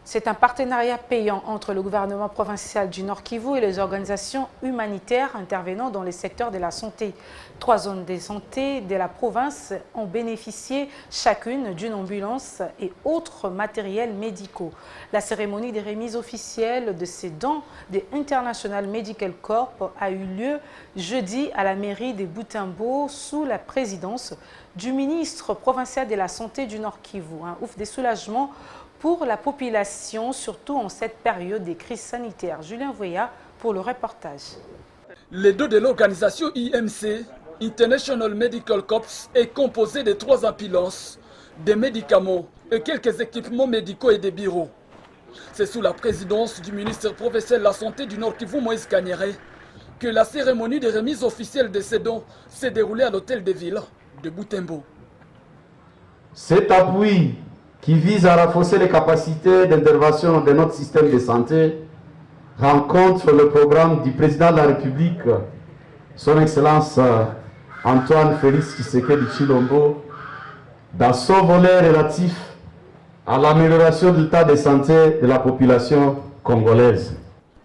C'est un partenariat payant entre le gouvernement provincial du Nord Kivu et les organisations humanitaires intervenant dans les secteurs de la santé. 3 zones de santé de la province ont bénéficié chacune d'une ambulance et autres matériels médicaux. La cérémonie des remises officielles de ces dons des International Medical Corps a eu lieu jeudi à la mairie de Butembo sous la présidence du ministre provincial de la Santé du Nord Kivu. Un ouf de soulagement pour la population, surtout en cette période de crise sanitaire. Julien Voya pour le reportage. Les dos de l'organisation IMC, International Medical Corps, est composé de 3 ambulances, des médicaments et quelques équipements médicaux et des bureaux. C'est sous la présidence du ministre provincial de la Santé du Nord Kivu, Moïse Kanyere, que la cérémonie de remise officielle de ces dons s'est déroulée à l'hôtel de ville de Butembo. Cet appui qui vise à renforcer les capacités d'intervention de notre système de santé, rencontre le programme du président de la République, son Excellence Antoine Félix Tshisekedi Tshilombo, dans son volet relatif à l'amélioration de l'état de santé de la population congolaise.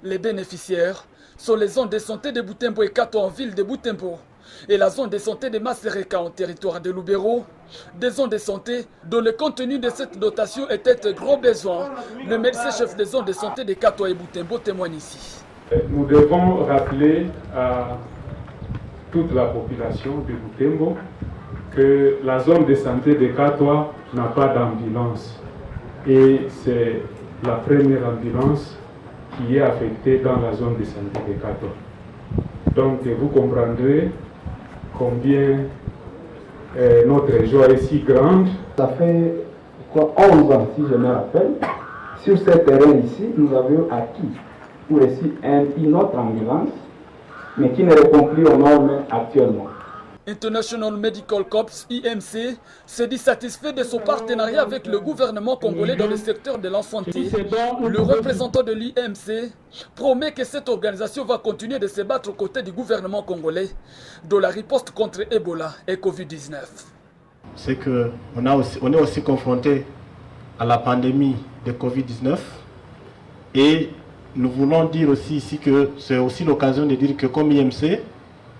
Les bénéficiaires sont les zones de santé de Butembo et Kato en ville de Butembo, et la zone de santé de Masereka en territoire de Lubero, des zones de santé dont le contenu de cette dotation était un gros besoin. Le médecin-chef des zones de santé de Kato et Butembo témoigne ici. Nous devons rappeler à toute la population de Butembo que la zone de santé de Kato n'a pas d'ambulance. Et c'est la première ambulance qui est affectée dans la zone de santé de Kato. Donc vous comprendrez combien notre joie est si grande. Ça fait 11 ans, si je me rappelle, sur ce terrain ici, nous avions acquis pour ici une autre ambulance, mais qui ne répond plus aux normes actuellement. International Medical Corps, IMC, se dit satisfait de son partenariat avec le gouvernement congolais dans le secteur de la santé. Le représentant de l'IMC promet que cette organisation va continuer de se battre aux côtés du gouvernement congolais dans la riposte contre Ebola et Covid-19. C'est qu'on est aussi confronté à la pandémie de Covid-19 et nous voulons dire aussi ici que c'est aussi l'occasion de dire que comme IMC,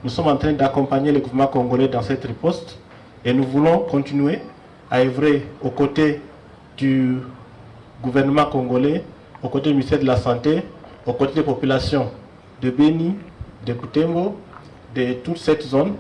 nous sommes en train d'accompagner le gouvernement congolais dans cette riposte et nous voulons continuer à œuvrer aux côtés du gouvernement congolais, aux côtés du ministère de la Santé, aux côtés des populations de Beni, de Butembo, de toute cette zone.